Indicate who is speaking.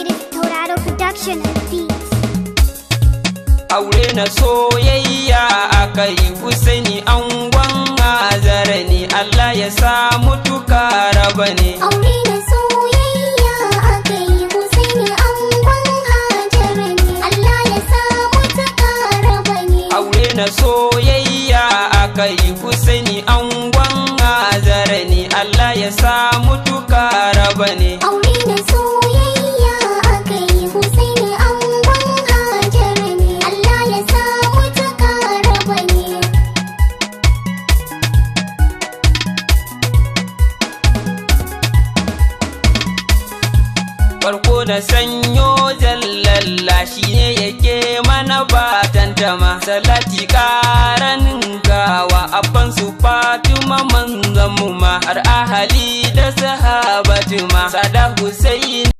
Speaker 1: It is Torado Production and Beats.
Speaker 2: Aure na soyayya akai Husaini angon Azara ne, Allah ya sa mutuka raba ne.
Speaker 1: Aure na soyayya akai Husaini angon Hajara ne, Allah ya sa mutuka raba ne.
Speaker 2: Aure na soyayya akai Husaini angon Azara ne, Allah ya sa mutuka raba ne.
Speaker 1: Aure na soyayya akai Husaini angon Hajara ne, Allah ya sa mutuka raba ne.
Speaker 2: Farko da sanyo jallalla shine yake mana batantama, salati karanin gawa abban su Fatima manzon mu ma, har ahali da sahabatu ma, Sada Husaini